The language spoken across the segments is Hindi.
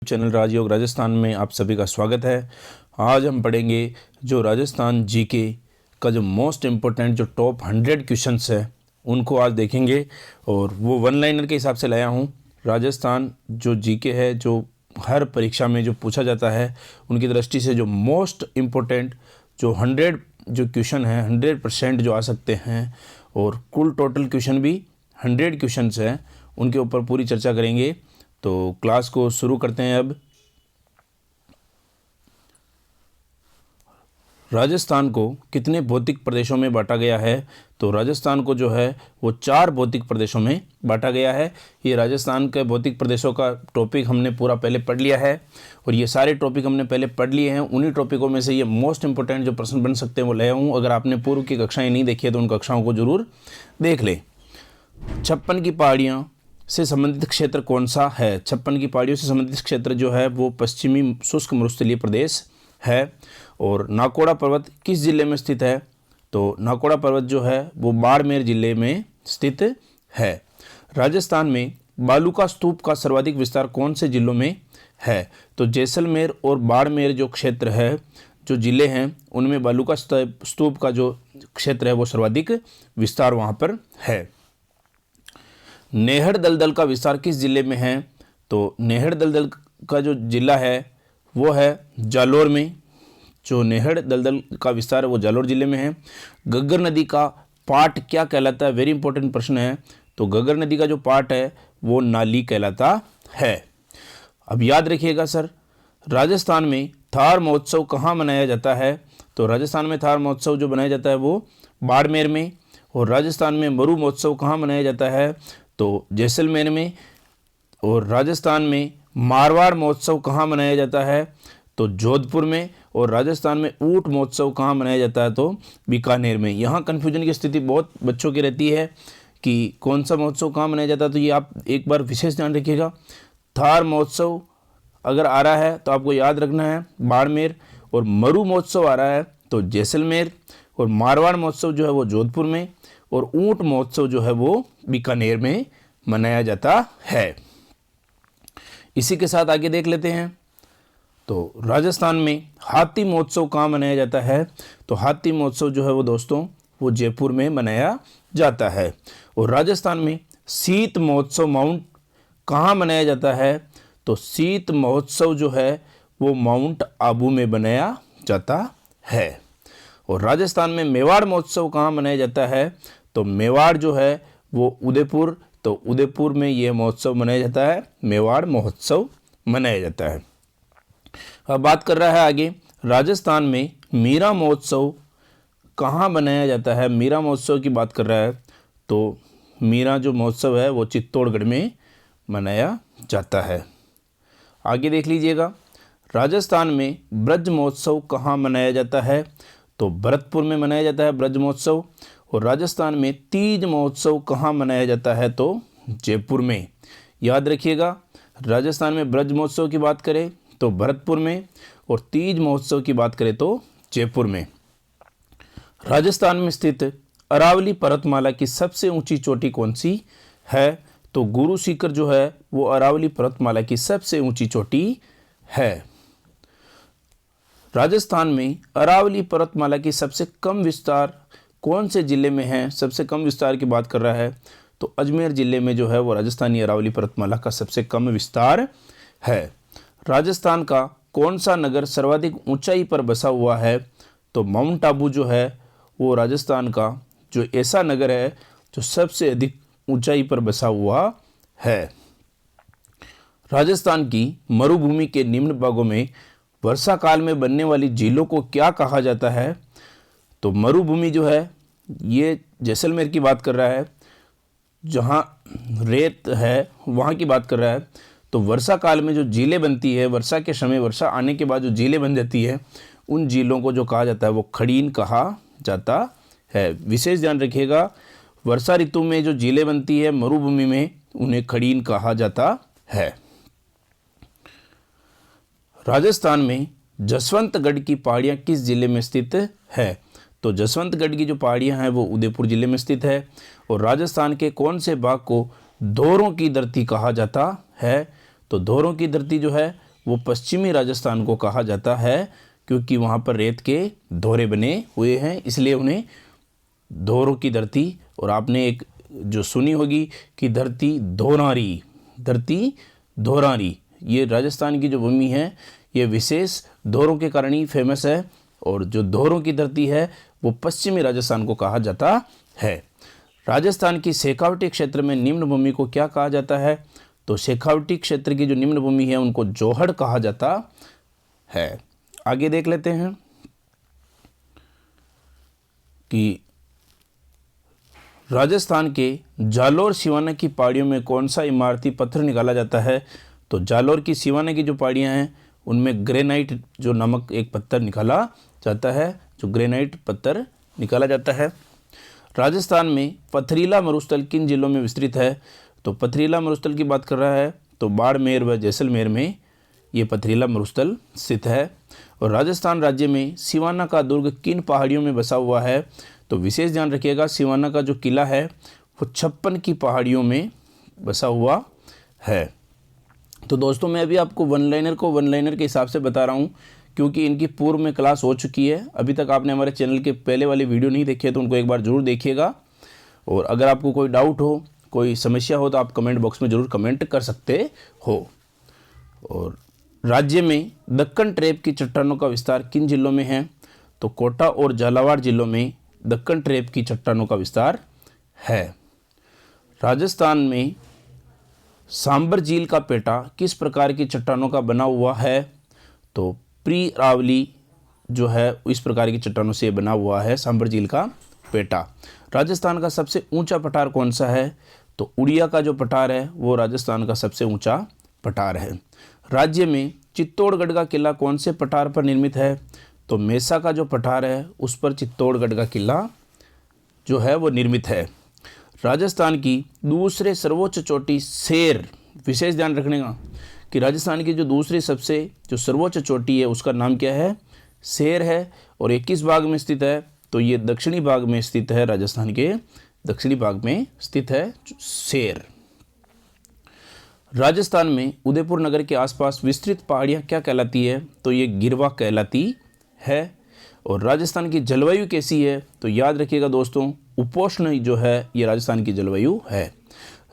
चैनल राजयोग राजस्थान में आप सभी का स्वागत है। आज हम पढ़ेंगे जो राजस्थान जीके का जो मोस्ट इम्पोर्टेंट जो टॉप 100 क्वेश्चंस है उनको आज देखेंगे और वो वन लाइनर के हिसाब से लाया हूँ। राजस्थान जो जीके है जो हर परीक्षा में जो पूछा जाता है उनकी दृष्टि से जो मोस्ट इम्पोर्टेंट जो 100 जो क्वेश्चन है 100% जो आ सकते हैं और कुल टोटल क्वेश्चन भी 100 क्वेश्चंस हैं, उनके ऊपर पूरी चर्चा करेंगे। तो क्लास को शुरू करते हैं। अब राजस्थान को कितने भौतिक प्रदेशों में बांटा गया है? तो राजस्थान को जो है वो 4 भौतिक प्रदेशों में बांटा गया है। ये राजस्थान के भौतिक प्रदेशों का टॉपिक हमने पूरा पहले पढ़ लिया है और ये सारे टॉपिक हमने पहले पढ़ लिए हैं। उन्हीं टॉपिकों में से ये मोस्ट इंपॉर्टेंट जो प्रश्न बन सकते हैं वो लाया हूँ। अगर आपने पूर्व की कक्षाएं नहीं देखी है तो उन कक्षाओं को जरूर देख लें। 56 की पहाड़ियाँ से संबंधित क्षेत्र कौन सा है? 56 की पहाड़ियों से संबंधित क्षेत्र जो है वो पश्चिमी शुष्क मरुस्थलीय प्रदेश है। और नाकोड़ा पर्वत किस जिले में स्थित है? तो नाकोड़ा पर्वत जो है वो बाड़मेर जिले में स्थित है। राजस्थान में बालूका स्तूप का सर्वाधिक विस्तार कौन से जिलों में है? तो जैसलमेर और बाड़मेर जो क्षेत्र है, जो जिले हैं, उनमें बालूका स्तूप का जो क्षेत्र है वो सर्वाधिक विस्तार वहाँ पर है। नेहड़ दलदल का विस्तार किस जिले में है? तो नेहड़ दलदल का जो जिला है वो है जालोर में। जो नेहड़ दलदल का विस्तार है वो जालोर जिले में है। घग्गर नदी का पाट क्या कहलाता है? वेरी इंपॉर्टेंट प्रश्न है। तो घग्गर नदी का जो पाट है वो नाली कहलाता है। अब याद रखिएगा सर, राजस्थान में थार महोत्सव कहाँ मनाया जाता है? तो राजस्थान में थार महोत्सव जो मनाया जाता है वो बाड़मेर में। और राजस्थान में मरु महोत्सव कहाँ मनाया जाता है? तो जैसलमेर में। और राजस्थान में मारवाड़ महोत्सव कहाँ मनाया जाता है? तो जोधपुर में। और राजस्थान में ऊंट महोत्सव कहाँ मनाया जाता है? तो बीकानेर में। यहाँ कन्फ्यूजन की स्थिति बहुत बच्चों की रहती है कि कौन सा महोत्सव कहाँ मनाया जाता है। तो ये आप एक बार विशेष ध्यान रखिएगा। थार महोत्सव अगर आ रहा है तो आपको याद रखना है बाड़मेर। और मरु महोत्सव आ रहा है तो जैसलमेर। और मारवाड़ महोत्सव जो है वो जोधपुर में। और ऊंट महोत्सव जो है वो बीकानेर में मनाया जाता है। इसी के साथ आगे देख लेते हैं। तो राजस्थान में हाथी महोत्सव कहाँ मनाया जाता है? तो हाथी महोत्सव जो है वो दोस्तों वो जयपुर में मनाया जाता है। और राजस्थान में शीत महोत्सव माउंट कहाँ मनाया जाता है? तो शीत महोत्सव जो है वो माउंट आबू में मनाया जाता है। और राजस्थान में मेवाड़ महोत्सव कहाँ मनाया जाता है? तो मेवाड़ जो है वो उदयपुर। तो उदयपुर में ये महोत्सव मनाया जाता है, मेवाड़ महोत्सव मनाया जाता है। अब बात कर रहा है आगे, राजस्थान में मीरा महोत्सव कहाँ मनाया जाता है? मीरा महोत्सव की बात कर रहा है तो मीरा जो महोत्सव है वो चित्तौड़गढ़ में मनाया जाता है। आगे देख लीजिएगा, राजस्थान में ब्रज महोत्सव कहाँ मनाया जाता है? तो भरतपुर में मनाया जाता है ब्रज महोत्सव। और राजस्थान में तीज महोत्सव कहाँ मनाया जाता है? तो जयपुर में। याद रखिएगा, राजस्थान में ब्रज महोत्सव की बात करें तो भरतपुर में और तीज महोत्सव की बात करें तो जयपुर में। राजस्थान में स्थित अरावली पर्वतमाला की सबसे ऊंची चोटी कौन सी है? तो गुरु सीकर जो है वो अरावली पर्वतमाला की सबसे ऊंची चोटी है। राजस्थान में अरावली पर्वतमाला की सबसे कम विस्तार कौन से जिले में है? सबसे कम विस्तार की बात कर रहा है तो अजमेर जिले में जो है वो राजस्थानी अरावली पर्वतमाला का सबसे कम विस्तार है। राजस्थान का कौन सा नगर सर्वाधिक ऊंचाई पर बसा हुआ है? तो माउंट आबू जो है वो राजस्थान का जो ऐसा नगर है जो सबसे अधिक ऊंचाई पर बसा हुआ है। राजस्थान की मरुभूमि के निम्न भागों में वर्षा काल में बनने वाली झीलों को क्या कहा जाता है? तो मरुभूमि जो है ये जैसलमेर की बात कर रहा है, जहाँ रेत है वहाँ की बात कर रहा है। तो वर्षा काल में जो झीलें बनती है, वर्षा के समय वर्षा आने के बाद जो झीलें बन जाती है उन झीलों को जो कहा जाता है वो खड़ीन कहा जाता है। विशेष ध्यान रखिएगा, वर्षा ऋतु में जो झीलें बनती है मरुभूमि में उन्हें खड़ीन कहा जाता है। राजस्थान में जसवंतगढ़ की पहाड़ियाँ किस जिले में स्थित है? तो जसवंतगढ़ की जो पहाड़ियाँ हैं वो उदयपुर जिले में स्थित है। और राजस्थान के कौन से भाग को धोरों की धरती कहा जाता है? तो धोरों की धरती जो है वो पश्चिमी राजस्थान को कहा जाता है, क्योंकि वहाँ पर रेत के धोरे बने हुए हैं, इसलिए उन्हें धोरों की धरती। और आपने एक जो सुनी होगी कि धरती धोरारी, ये राजस्थान की जो भूमि है ये विशेष धोरों के कारण ही फेमस है। और जो धोरों की धरती है वो पश्चिमी राजस्थान को कहा जाता है। राजस्थान की शेखावटी क्षेत्र में निम्न भूमि को क्या कहा जाता है? तो शेखावटी क्षेत्र की जो निम्न भूमि है उनको जोहड़ कहा जाता है। आगे देख लेते हैं कि राजस्थान के जालोर सिवाना की पहाड़ियों में कौन सा इमारती पत्थर निकाला जाता है? तो जालोर की सिवाना की जो पहाड़ियाँ हैं उनमें ग्रेनाइट जो नामक एक पत्थर निकाला जाता है, जो ग्रेनाइट पत्थर निकाला जाता है। राजस्थान में पथरीला मरुस्थल किन जिलों में विस्तृत है? तो पथरीला मरुस्थल की बात कर रहा है तो बाड़मेर व जैसलमेर में ये पथरीला मरुस्थल स्थित है। और राजस्थान राज्य में सिवाना का दुर्ग किन पहाड़ियों में बसा हुआ है? तो विशेष ध्यान रखिएगा, सिवाना का जो किला है वो 56 की पहाड़ियों में बसा हुआ है। तो दोस्तों मैं अभी आपको वन लाइनर के हिसाब से बता रहा हूँ, क्योंकि इनकी पूर्व में क्लास हो चुकी है। अभी तक आपने हमारे चैनल के पहले वाली वीडियो नहीं देखी है तो उनको एक बार ज़रूर देखिएगा। और अगर आपको कोई डाउट हो, कोई समस्या हो तो आप कमेंट बॉक्स में ज़रूर कमेंट कर सकते हो। और राज्य में दक्कन ट्रेप की चट्टानों का विस्तार किन जिलों में है? तो कोटा और झालावाड़ जिलों में दक्कन ट्रेप की चट्टानों का विस्तार है। राजस्थान में सांबर झील का पेटा किस प्रकार की चट्टानों का बना हुआ है? तो प्री-अरावली जो है इस प्रकार की चट्टानों से बना हुआ है सांबर झील का पेटा। राजस्थान का सबसे ऊंचा पठार कौन सा है? तो उड़िया का जो पठार है वो राजस्थान का सबसे ऊंचा पठार है। राज्य में चित्तौड़गढ़ का किला कौन से पठार पर निर्मित है? तो मेसा का जो पठार है उस पर चित्तौड़गढ़ का किला जो है वो निर्मित है। राजस्थान की दूसरे सर्वोच्च चोटी शेर, विशेष ध्यान रखने का कि राजस्थान की जो दूसरी सबसे जो सर्वोच्च चोटी है उसका नाम क्या है? शेर है। और ये किस भाग में स्थित है? तो ये दक्षिणी भाग में स्थित है, राजस्थान के दक्षिणी भाग में स्थित है शेर। राजस्थान में उदयपुर नगर के आसपास विस्तृत पहाड़ियाँ क्या कहलाती है? तो ये गिरवा कहलाती है। और राजस्थान की जलवायु कैसी है? तो याद रखिएगा दोस्तों, उपोष्ण जो है ये राजस्थान की जलवायु है।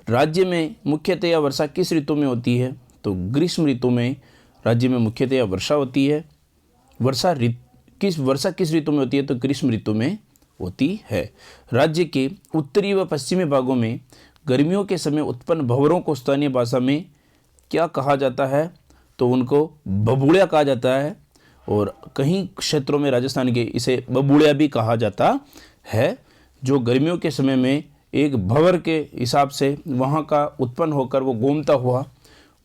राज्य में मुख्यतया वर्षा किस ऋतु में होती है? तो ग्रीष्म ऋतु में राज्य में मुख्यतया वर्षा होती है। वर्षा किस ऋतु में होती है? तो ग्रीष्म ऋतु में होती है। राज्य के उत्तरी व पश्चिमी भागों में गर्मियों के समय उत्पन्न भंवरों को स्थानीय भाषा में क्या कहा जाता है? तो उनको बबूड़िया कहा जाता है। और कहीं क्षेत्रों में राजस्थान के इसे बबूड़िया भी कहा जाता है, जो गर्मियों के समय में एक भंवर के हिसाब से वहाँ का उत्पन्न होकर वो घूमता हुआ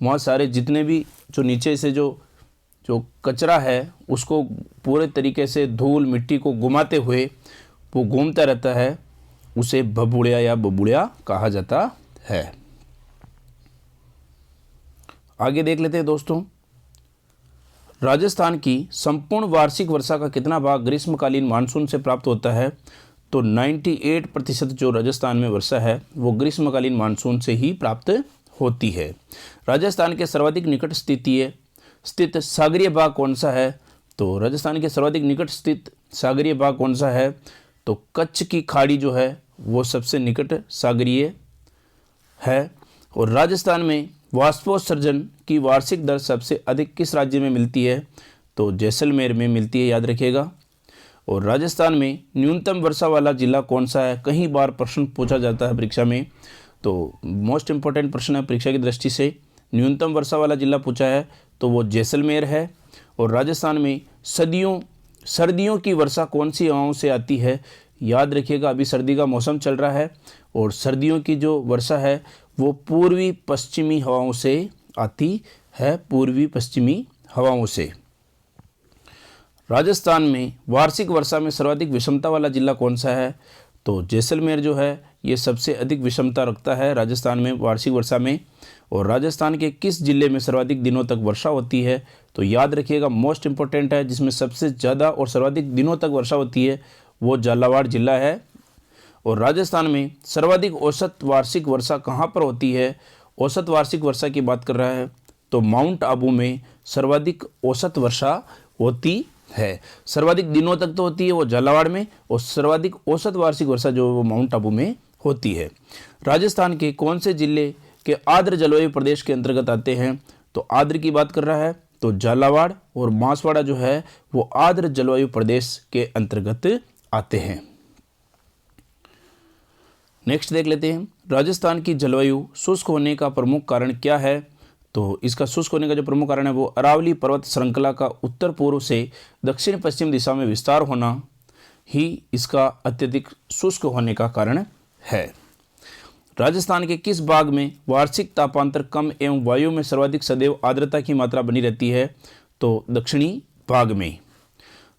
वहाँ सारे जितने भी जो नीचे से जो कचरा है उसको पूरे तरीके से धूल मिट्टी को घुमाते हुए वो घूमता रहता है, उसे बबूड़िया या बबूड़िया कहा जाता है। आगे देख लेते हैं दोस्तों, राजस्थान की संपूर्ण वार्षिक वर्षा का कितना भाग ग्रीष्मकालीन मानसून से प्राप्त होता है? तो 98% जो राजस्थान में वर्षा है वो ग्रीष्मकालीन मानसून से ही प्राप्त होती है। राजस्थान के सर्वाधिक निकट स्थित सागरीय भाग कौन सा है? तो राजस्थान के सर्वाधिक निकट स्थित सागरीय भाग कौन सा है? तो कच्छ की खाड़ी जो है वो सबसे निकट सागरीय है। और राजस्थान में वाष्पोत्सर्जन की वार्षिक दर सबसे अधिक किस राज्य में मिलती है? तो जैसलमेर में मिलती है, याद रखिएगा। और राजस्थान में न्यूनतम वर्षा वाला जिला कौन सा है? कई बार प्रश्न पूछा जाता है परीक्षा में, तो मोस्ट इम्पोर्टेंट प्रश्न है परीक्षा की दृष्टि से। न्यूनतम वर्षा वाला जिला पूछा है तो वो जैसलमेर है। और राजस्थान में सर्दियों की वर्षा कौन सी हवाओं से आती है? याद रखिएगा, अभी सर्दी का मौसम चल रहा है और सर्दियों की जो वर्षा है वो पूर्वी पश्चिमी हवाओं से आती है, पूर्वी पश्चिमी हवाओं से। राजस्थान में वार्षिक वर्षा में सर्वाधिक विषमता वाला जिला कौन सा है? तो जैसलमेर जो है ये सबसे अधिक विषमता रखता है राजस्थान में वार्षिक वर्षा में। और राजस्थान के किस जिले में सर्वाधिक दिनों तक वर्षा होती है? तो याद रखिएगा, मोस्ट इंपॉर्टेंट है, जिसमें सबसे ज़्यादा और सर्वाधिक दिनों तक वर्षा होती है वो झालावाड़ जिला है। और राजस्थान में सर्वाधिक औसत वार्षिक वर्षा कहाँ पर होती है? औसत वार्षिक वर्षा की बात कर रहा है तो माउंट आबू में सर्वाधिक औसत वर्षा होती है। सर्वाधिक दिनों तक तो होती है वो झालावाड़ में, और सर्वाधिक औसत वार्षिक वर्षा जो है वो माउंट आबू में होती है। राजस्थान के कौन से जिले के आर्द्र जलवायु प्रदेश के अंतर्गत आते हैं? तो आर्द्र की बात कर रहा है तो झालावाड़ और बांसवाड़ा जो है वो आर्द्र जलवायु प्रदेश के अंतर्गत आते हैं। नेक्स्ट देख लेते हैं, राजस्थान की जलवायु शुष्क होने का प्रमुख कारण क्या है? तो इसका शुष्क होने का जो प्रमुख कारण है वो अरावली पर्वत श्रृंखला का उत्तर पूर्व से दक्षिण पश्चिम दिशा में विस्तार होना ही इसका अत्यधिक शुष्क होने का कारण है। राजस्थान के किस भाग में वार्षिक तापांतर कम एवं वायु में सर्वाधिक सदैव आर्द्रता की मात्रा बनी रहती है? तो दक्षिणी भाग में।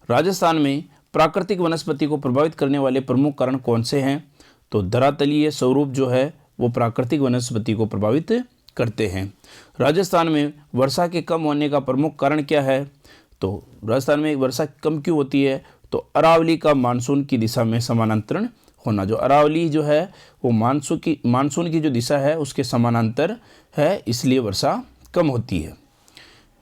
राजस्थान में प्राकृतिक वनस्पति को प्रभावित करने वाले प्रमुख कारण कौन से हैं? तो धरातलीय स्वरूप जो है वो प्राकृतिक वनस्पति को प्रभावित करते हैं। राजस्थान में वर्षा के कम होने का प्रमुख कारण क्या है? तो राजस्थान में वर्षा कम क्यों होती है? तो अरावली का मानसून की दिशा में समानांतरण होना। जो अरावली जो है वो मानसून की जो दिशा है उसके समानांतर है, इसलिए वर्षा कम होती है।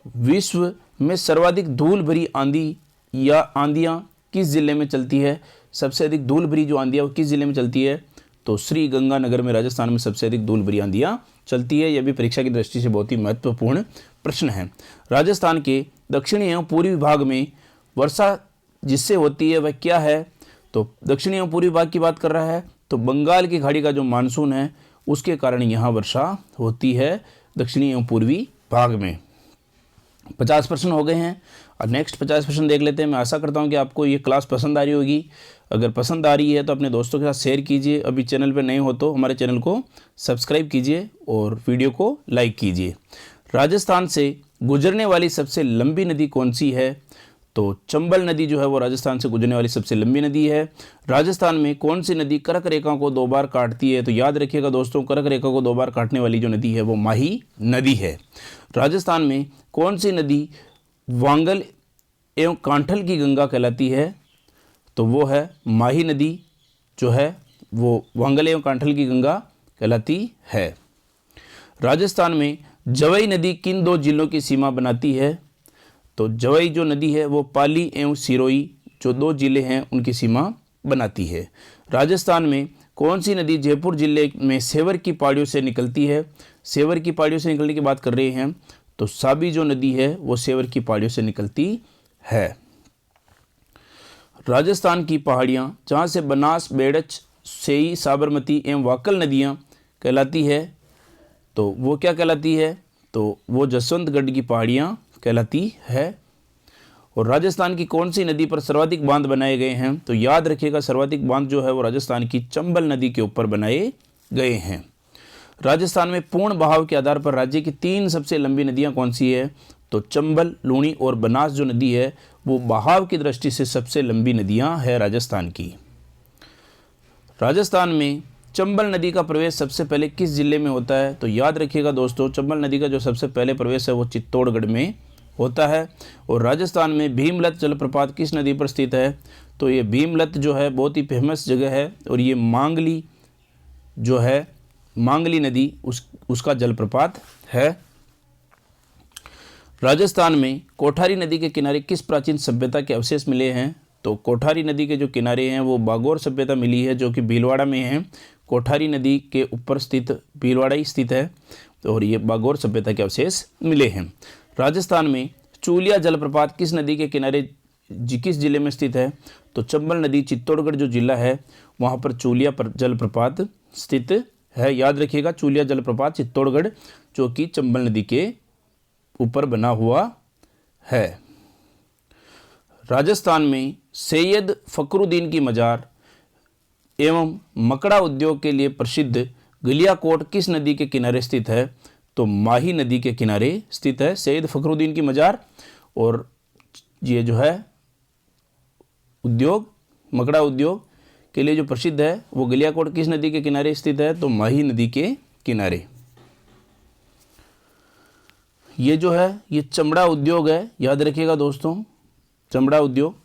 विश्व में सर्वाधिक धूल भरी आंधी या आंधियाँ किस जिले में चलती है? सबसे अधिक धूल भरी जो आंधियाँ वो किस जिले में चलती है? तो श्री गंगानगर में राजस्थान में सबसे अधिक धूल भरी आंधियाँ चलती है। यह भी परीक्षा की दृष्टि से बहुत ही महत्वपूर्ण प्रश्न है। राजस्थान के दक्षिणी एवं पूर्वी भाग में वर्षा जिससे होती है वह क्या है? तो दक्षिणी एवं पूर्वी भाग की बात कर रहा है तो बंगाल की खाड़ी का जो मानसून है उसके कारण यहाँ वर्षा होती है दक्षिणी एवं पूर्वी भाग में। 50 प्रश्न हो गए हैं और नेक्स्ट 50 प्रश्न देख लेते हैं। मैं आशा करता हूँ कि आपको ये क्लास पसंद आ रही होगी। अगर पसंद आ रही है तो अपने दोस्तों के साथ शेयर कीजिए। अभी चैनल पर नए हो तो हमारे चैनल को सब्सक्राइब कीजिए और वीडियो को लाइक कीजिए। राजस्थान से गुजरने वाली सबसे लंबी नदी कौन सी है? तो चंबल नदी जो है वो राजस्थान से गुजरने वाली सबसे लंबी नदी है। राजस्थान में कौन सी नदी कर्क रेखा को 2 बार काटती है? तो याद रखिएगा दोस्तों, कर्क रेखा को 2 बार काटने वाली जो नदी है वो माही नदी है। राजस्थान में कौन सी नदी वांगल एवं कांठल की गंगा कहलाती है? तो वो है माही नदी जो है वो वांगल एवं कांठल की गंगा कहलाती है। राजस्थान में जवई नदी किन 2 जिलों की सीमा बनाती है? तो जवई जो नदी है वो पाली एवं सिरोही जो 2 जिले हैं उनकी सीमा बनाती है। राजस्थान में कौन सी नदी जयपुर जिले में सेवर की पहाड़ियों से निकलती है? सेवर की पहाड़ियों से निकलने की बात कर रहे हैं तो साबी जो नदी है वो सेवर की पहाड़ियों से निकलती है। राजस्थान की पहाड़ियाँ जहाँ से बनास, बेड़च, सेई, साबरमती एवं वाकल नदियाँ कहलाती है तो वो क्या कहलाती है? तो वो जसवंतगढ़ की पहाड़ियाँ कहलाती है। और राजस्थान की कौन सी नदी पर सर्वाधिक बांध बनाए गए हैं? तो याद रखिएगा सर्वाधिक बांध जो है वो राजस्थान की चंबल नदी के ऊपर बनाए गए हैं। राजस्थान में पूर्ण बहाव के आधार पर राज्य की 3 सबसे लंबी नदियां कौन सी है? तो चंबल, लूणी और बनास जो नदी है वो बहाव की दृष्टि से सबसे लंबी नदियां है राजस्थान की। राजस्थान में चंबल नदी का प्रवेश सबसे पहले किस जिले में होता है? तो याद रखिएगा दोस्तों, चंबल नदी का जो सबसे पहले प्रवेश है वो चित्तौड़गढ़ में होता है। और राजस्थान में भीमलत जलप्रपात किस नदी पर स्थित है? तो ये भीमलत जो है बहुत ही फेमस जगह है और ये मांगली जो है, मांगली नदी उसका जलप्रपात है। राजस्थान में कोठारी नदी के किनारे किस प्राचीन सभ्यता के अवशेष मिले हैं? तो कोठारी नदी के जो किनारे हैं वो बागोर सभ्यता मिली है जो कि भीलवाड़ा में है। कोठारी नदी के ऊपर स्थित भीलवाड़ा ही स्थित है और ये बागोर सभ्यता के अवशेष मिले हैं। राजस्थान में चूलिया जलप्रपात किस नदी के किनारे किस जिले में स्थित है? तो चंबल नदी चित्तौड़गढ़ जो जिला है वहाँ पर चूलिया जलप्रपात स्थित है। याद रखिएगा चूलिया जलप्रपात चित्तौड़गढ़ जो कि चंबल नदी के ऊपर बना हुआ है। राजस्थान में सैयद फखरुद्दीन की मजार एवं मकड़ा उद्योग के लिए प्रसिद्ध गलियाकोट किस नदी के किनारे स्थित है? तो माही नदी के किनारे स्थित है सैयद फखरुद्दीन की मजार। और ये जो है उद्योग, मकड़ा उद्योग के लिए जो प्रसिद्ध है वो गलियाकोट किस नदी के किनारे स्थित है? तो माही नदी के किनारे। ये जो है ये चमड़ा उद्योग है, याद रखिएगा दोस्तों, चमड़ा उद्योग।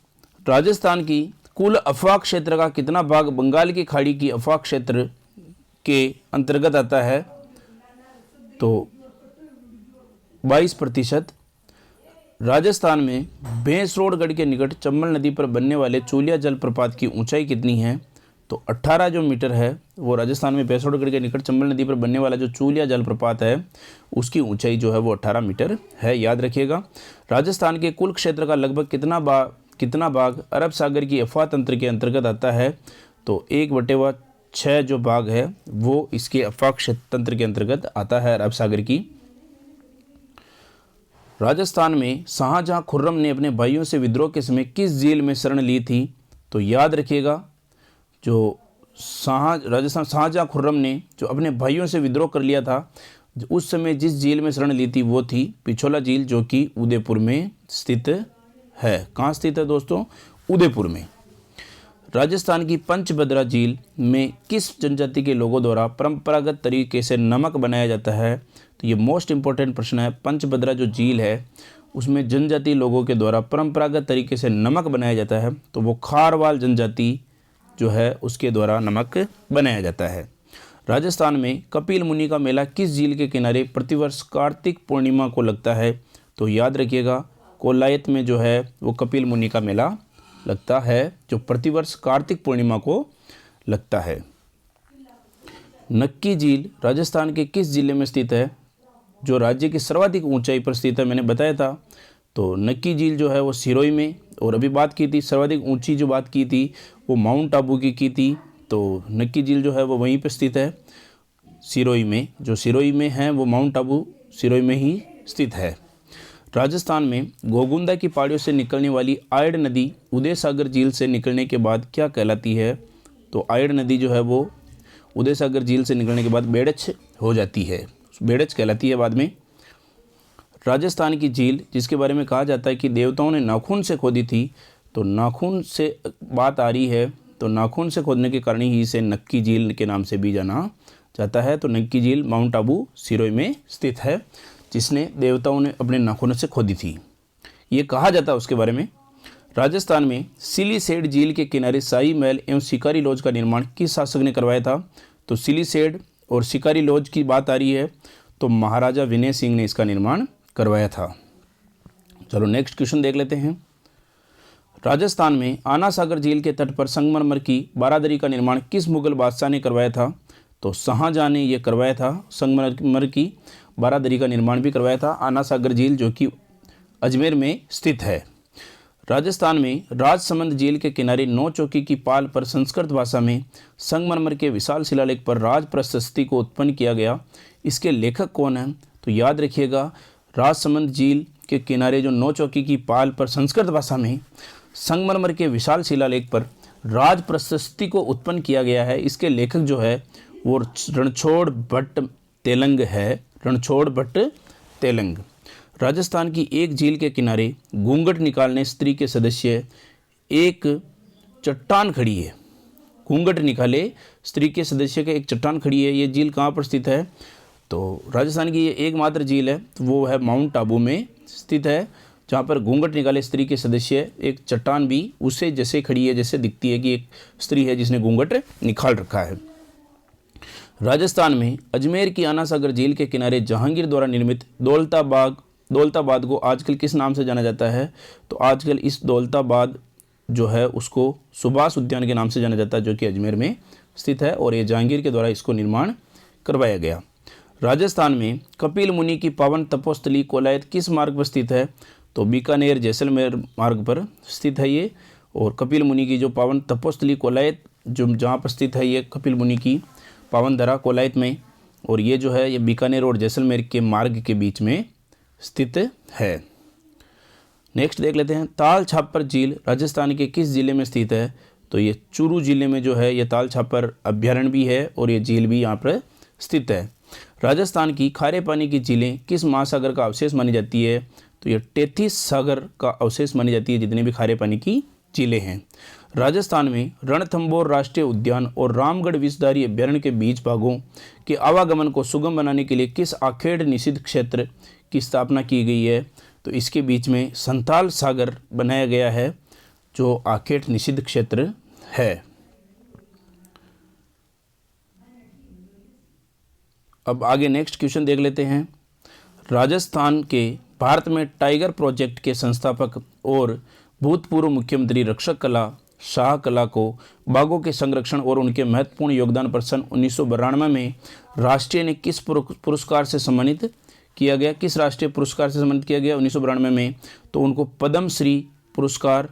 राजस्थान की कुल अफवाह क्षेत्र का कितना भाग बंगाल की खाड़ी की अफवाह क्षेत्र के अंतर्गत आता है? तो 22%। राजस्थान में भैंसरोडगढ़ के निकट चंबल नदी पर बनने वाले चूलिया जलप्रपात की ऊंचाई कितनी है? तो 18 जो मीटर है वो राजस्थान में भैंसरोडगढ़ के निकट चंबल नदी पर बनने वाला जो चूलिया जलप्रपात है उसकी ऊंचाई जो है वो 18 मीटर है, याद रखिएगा। राजस्थान के कुल क्षेत्र का लगभग कितना भाग अरब सागर की अफवाह तंत्र के अंतर्गत आता है? तो 1/6 जो भाग है वो इसके अफवाह तंत्र के अंतर्गत आता है अरब सागर की। राजस्थान में शाहजहां खुर्रम ने अपने भाइयों से विद्रोह के समय किस झील में शरण ली थी? तो याद रखिएगा, जो राजस्थान शाहजहां खुर्रम ने जो अपने भाइयों से विद्रोह कर लिया था, उस समय जिस झील में शरण ली थी वो थी पिछोला झील, जो कि उदयपुर में स्थित है। कहाँ स्थित है दोस्तों? उदयपुर में। राजस्थान की पंचभद्रा झील में किस जनजाति के लोगों द्वारा परंपरागत तरीके से नमक बनाया जाता है? तो ये मोस्ट इंपॉर्टेंट प्रश्न है। पंचभद्रा जो झील है उसमें जनजाति लोगों के द्वारा परंपरागत तरीके से नमक बनाया जाता है, तो वो खारवाल जनजाति जो है उसके द्वारा नमक बनाया जाता है। राजस्थान में कपिल मुनि का मेला किस झील के किनारे प्रतिवर्ष कार्तिक पूर्णिमा को लगता है? तो याद रखिएगा, कोलायत में जो है वो कपिल मुनि का मेला लगता है, जो प्रतिवर्ष कार्तिक पूर्णिमा को लगता है। नक्की झील राजस्थान के किस जिले में स्थित है? जो राज्य की सर्वाधिक ऊंचाई पर स्थित है, मैंने बताया था। तो नक्की झील जो है वो सिरोही में, और अभी बात की थी सर्वाधिक ऊंची जो बात की थी वो माउंट आबू की थी, तो नक्की झील जो है वो वहीं पर स्थित है सिरोही में। जो सिरोही में है वो माउंट आबू सिरोही में ही स्थित है। राजस्थान में गोगुंदा की पहाड़ियों से निकलने वाली आयड़ नदी उदय सागर झील से निकलने के बाद क्या कहलाती है? तो आयड़ नदी जो है वो उदय सागर झील से निकलने के बाद बेड़च हो जाती है, बेड़च कहलाती है बाद में। राजस्थान की झील जिसके बारे में कहा जाता है कि देवताओं ने नाखून से खोदी थी, तो नाखून से बात आ रही है, तो नाखून से खोदने के कारण ही इसे नक्की झील के नाम से भी जाना जाता है। तो नक्की झील माउंट आबू सिरोही में स्थित है, जिसने देवताओं ने अपने नाखूनों से खोदी थी, ये कहा जाता है उसके बारे में। राजस्थान में सिलीसेड झील के किनारे शाही महल एवं शिकारी लॉज का निर्माण किस शासक ने करवाया था? तो सिलीसेड और शिकारी लॉज की बात आ रही है, तो महाराजा विनय सिंह ने इसका निर्माण करवाया था। चलो नेक्स्ट क्वेश्चन देख लेते हैं। राजस्थान में आना सागर झील के तट पर संगमरमर की बारादरी का निर्माण किस मुगल बादशाह ने करवाया था? तो शाहजहां ने यह करवाया था। संगमरमर की बारादरी का निर्माण भी करवाया था आना सागर झील, जो कि अजमेर में स्थित है। राजस्थान में राजसमंद झील के किनारे नौ चौकी की पाल पर संस्कृत भाषा में संगमरमर के विशाल शिलालेख पर राज प्रशस्ति को उत्पन्न किया गया, इसके लेखक कौन हैं? तो याद रखिएगा, राजसमंद झील के किनारे जो नौ चौकी की पाल पर संस्कृत भाषा में संगमरमर के विशाल शिलालेख पर राज प्रशस्ति को उत्पन्न किया गया है, इसके लेखक जो है वो रणछोड़ भट्ट तेलंग है। रणछोड़ भट्ट तेलंग। राजस्थान की एक झील के किनारे घूंघट निकालने स्त्री के सदस्य एक चट्टान खड़ी है। घूंघट निकाले स्त्री के सदस्य के एक चट्टान खड़ी है। ये झील कहाँ पर स्थित है? तो राजस्थान की ये एकमात्र झील है, वो है माउंट आबू में स्थित है, जहाँ पर घूंघट निकाले स्त्री के सदस्य एक चट्टान भी उसे जैसे खड़ी है, जैसे दिखती है कि एक स्त्री है जिसने घूंघट निकाल रखा है। राजस्थान में अजमेर की आना सागर झील के किनारे जहांगीर द्वारा निर्मित दौलताबाद को आजकल किस नाम से जाना जाता है? तो आजकल इस दौलताबाद जो है उसको सुभाष उद्यान के नाम से जाना जाता है, जो कि अजमेर में स्थित है, और ये जहांगीर के द्वारा इसको निर्माण करवाया गया। राजस्थान में कपिल मुनि की पावन तपोस्थली कोलायत किस मार्ग पर स्थित है? तो बीकानेर जैसलमेर मार्ग पर स्थित है ये। और कपिल मुनि की जो पावन तपोस्थली कोलायत जो जहाँ पर स्थित है, ये कपिल मुनि की पावन धरा कोलायत में, और ये जो है ये बीकानेर और जैसलमेर के मार्ग के बीच में स्थित है। नेक्स्ट देख लेते हैं, ताल छापर झील राजस्थान के किस जिले में स्थित है? तो ये चूरू जिले में जो है ये ताल छापर अभ्यारण्य भी है, और ये झील भी यहाँ पर स्थित है। राजस्थान की खारे पानी की झीलें किस महासागर का अवशेष मानी जाती है? तो ये टेथिस सागर का अवशेष मानी जाती है, जितने भी खारे पानी की झीलें हैं। राजस्थान में रणथंभौर राष्ट्रीय उद्यान और रामगढ़ विषधारी अभ्यारण्य के बीच भागों के आवागमन को सुगम बनाने के लिए किस आखेड़ निषिद्ध क्षेत्र की स्थापना की गई है? तो इसके बीच में संथाल सागर बनाया गया है, जो आखेड़ निषिद्ध क्षेत्र है। अब आगे नेक्स्ट क्वेश्चन देख लेते हैं। राजस्थान के भारत में टाइगर प्रोजेक्ट के संस्थापक और भूतपूर्व मुख्यमंत्री रक्षक कला शाह कला को बाघों के संरक्षण और उनके महत्वपूर्ण योगदान पर सन 1992 में राष्ट्रीय ने किस पुरस्कार से सम्मानित किया गया? किस राष्ट्रीय पुरस्कार से सम्मानित किया गया 1992 में? तो उनको पद्म श्री पुरस्कार,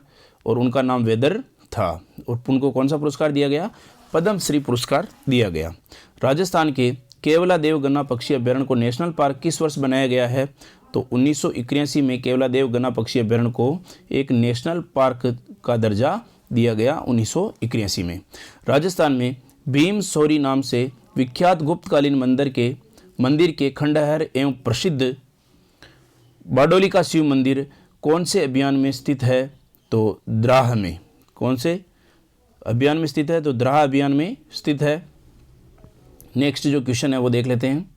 और उनका नाम वेदर था, और उनको कौन सा पुरस्कार दिया गया? पद्म श्री पुरस्कार दिया गया। राजस्थान के केवलादेव गन्ना पक्षी अभ्यारण्य को नेशनल पार्क किस वर्ष बनाया गया है? तो 1981 में केवलादेव गन्ना पक्षी अभ्यारण्य को एक नेशनल पार्क का दर्जा दिया गया 1981 में। राजस्थान में भीम सौरी नाम से विख्यात गुप्तकालीन मंदिर के खंडहर एवं प्रसिद्ध बाडोली का शिव मंदिर कौन से अभियान में स्थित है? तो द्राह में। कौन से अभियान में स्थित है? तो द्राह अभियान में स्थित है। नेक्स्ट जो क्वेश्चन है वो देख लेते हैं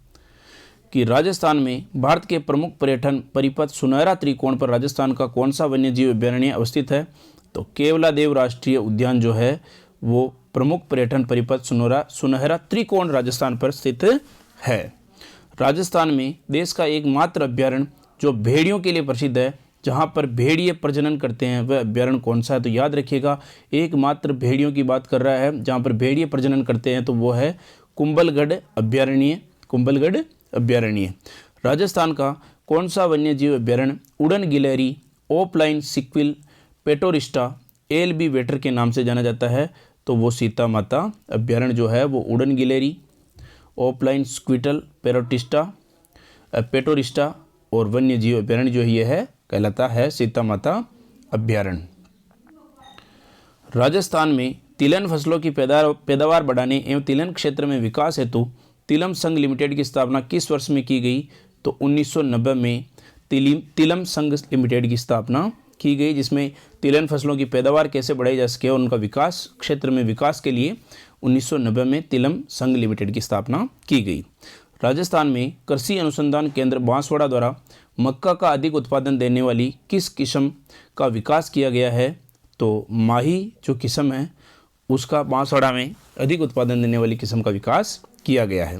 कि राजस्थान में भारत के प्रमुख पर्यटन परिपथ सुनहरा त्रिकोण पर राजस्थान का कौन सा वन्यजीव अभ्यारण्य अवस्थित है? तो केवलादेव राष्ट्रीय उद्यान जो है वो प्रमुख पर्यटन परिपथ सुनहरा त्रिकोण राजस्थान पर स्थित है। राजस्थान में देश का एकमात्र अभ्यारण्य जो भेड़ियों के लिए प्रसिद्ध है, जहां पर भेड़िए प्रजनन करते हैं, वह अभ्यारण्य कौन सा है? तो याद रखिएगा, एकमात्र भेड़ियों की बात कर रहा है जहां पर भेड़िए प्रजनन करते हैं, तो वो है कुंभलगढ़ अभ्यारण्य। कुंभलगढ़ अभ्यारण्य। राजस्थान का कौन सा वन्यजीव अभ्यारण्य उड़न गिलहरी, ओपलाइन सिक्विल, पेटोरिस्टा, एलबी वेटर के नाम से जाना जाता है? तो वो सीता माता अभ्यारण्य जो है वो उड़न गिलहरी, ओपलाइन स्क्विटल, पेटोरिस्टा और वन्यजीव अभ्यारण्य जो ये है कहलाता है सीता माता अभ्यारण्य। राजस्थान में तिलहन फसलों की पैदावार बढ़ाने एवं तिलहन क्षेत्र में विकास हेतु तिलम संघ लिमिटेड की स्थापना किस वर्ष में की गई? तो 1990 में तिलम संघ लिमिटेड की स्थापना की गई, जिसमें तिलहन फसलों की पैदावार कैसे बढ़ाई जा सके और उनका विकास क्षेत्र में विकास के लिए 1990 में तिलम संघ लिमिटेड की स्थापना की गई। राजस्थान में कृषि अनुसंधान केंद्र बांसवाड़ा द्वारा मक्का का अधिक उत्पादन देने वाली किस किस्म का विकास किया गया है? तो माही जो किस्म है उसका बांसवाड़ा में अधिक उत्पादन देने वाली किस्म का विकास किया गया है।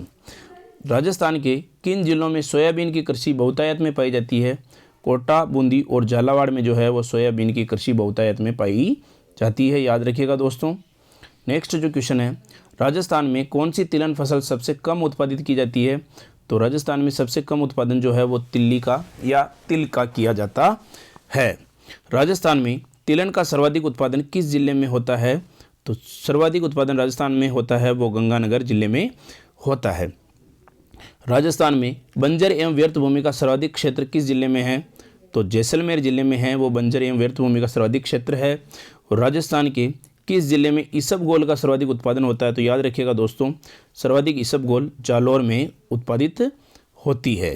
राजस्थान के किन जिलों में सोयाबीन की कृषि बहुतायत में पाई जाती है? कोटा, बूंदी और झालावाड़ में जो है वो सोयाबीन की कृषि बहुतायत में पाई जाती है, याद रखिएगा दोस्तों। नेक्स्ट जो क्वेश्चन है, राजस्थान में कौन सी तिलहन फसल सबसे कम उत्पादित की जाती है? तो राजस्थान में सबसे कम उत्पादन जो है वो तिल्ली का या तिल का किया जाता है। राजस्थान में तिलहन का सर्वाधिक उत्पादन किस जिले में होता है? तो सर्वाधिक उत्पादन राजस्थान में होता है वो गंगानगर जिले में होता है। राजस्थान में बंजर एवं व्यर्थ भूमि का सर्वाधिक क्षेत्र किस जिले में है? तो जैसलमेर जिले में है वो बंजर एवं व्यर्थ भूमि का सर्वाधिक क्षेत्र है। और राजस्थान के किस जिले में इसबगोल का सर्वाधिक उत्पादन होता है? तो याद रखिएगा दोस्तों, सर्वाधिक इसबगोल जालौर में उत्पादित होती है।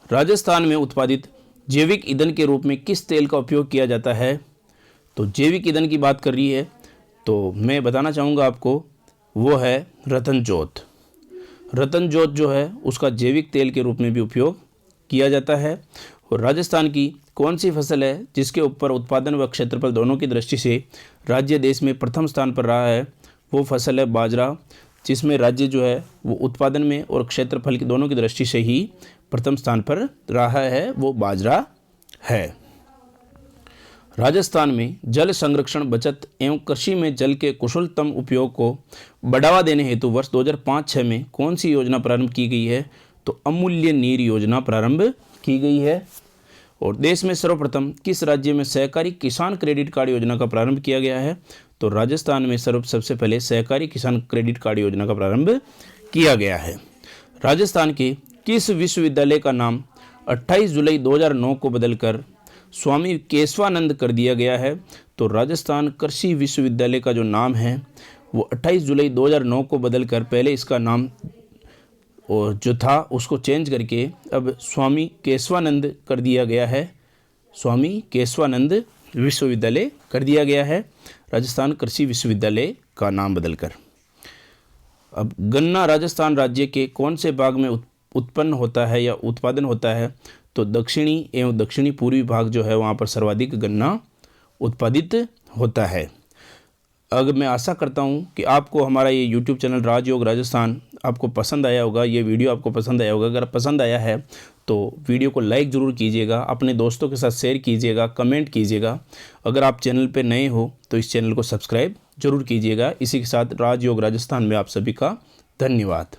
राजस्थान में उत्पादित जैविक ईंधन के रूप में किस तेल का उपयोग किया जाता है? तो जैविक ईंधन की बात कर रही है तो मैं बताना चाहूँगा आपको, वो है रतन जोत। रतन जोत जो है उसका जैविक तेल के रूप में भी उपयोग किया जाता है। और राजस्थान की कौन सी फसल है जिसके ऊपर उत्पादन व क्षेत्रफल दोनों की दृष्टि से राज्य देश में प्रथम स्थान पर रहा है? वो फसल है बाजरा, जिसमें राज्य जो है वो उत्पादन में और क्षेत्रफल की दोनों की दृष्टि से ही प्रथम स्थान पर रहा है, वो बाजरा है। राजस्थान में जल संरक्षण, बचत एवं कृषि में जल के कुशलतम उपयोग को बढ़ावा देने हेतु वर्ष 2005-06 में कौन सी योजना प्रारंभ की गई है? तो अमूल्य नीर योजना प्रारंभ की गई है। और देश में सर्वप्रथम किस राज्य में सहकारी किसान क्रेडिट कार्ड योजना का प्रारंभ किया गया है? तो राजस्थान में सबसे पहले सहकारी किसान क्रेडिट कार्ड योजना का प्रारंभ किया गया है। राजस्थान के किस विश्वविद्यालय का नाम 28 जुलाई 2009 को बदलकर स्वामी केशवानंद कर दिया गया है? तो राजस्थान कृषि विश्वविद्यालय का जो नाम है वो 28 जुलाई 2009 को बदलकर पहले इसका नाम और जो था उसको चेंज करके अब स्वामी केशवानंद कर दिया गया है। स्वामी केशवानंद विश्वविद्यालय कर दिया गया है राजस्थान कृषि विश्वविद्यालय का नाम बदलकर। अब गन्ना राजस्थान राज्य के कौन से भाग में उत्पन्न होता है या उत्पादन होता है? तो दक्षिणी एवं दक्षिणी पूर्वी भाग जो है वहाँ पर सर्वाधिक गन्ना उत्पादित होता है। अगर मैं आशा करता हूँ कि आपको हमारा ये यूट्यूब चैनल राजयोग राजस्थान आपको पसंद आया होगा, ये वीडियो आपको पसंद आया होगा। अगर पसंद आया है तो वीडियो को लाइक ज़रूर कीजिएगा, अपने दोस्तों के साथ शेयर कीजिएगा, कमेंट कीजिएगा। अगर आप चैनल पे नए हो तो इस चैनल को सब्सक्राइब जरूर कीजिएगा। इसी के साथ राजयोग राजस्थान में आप सभी का धन्यवाद।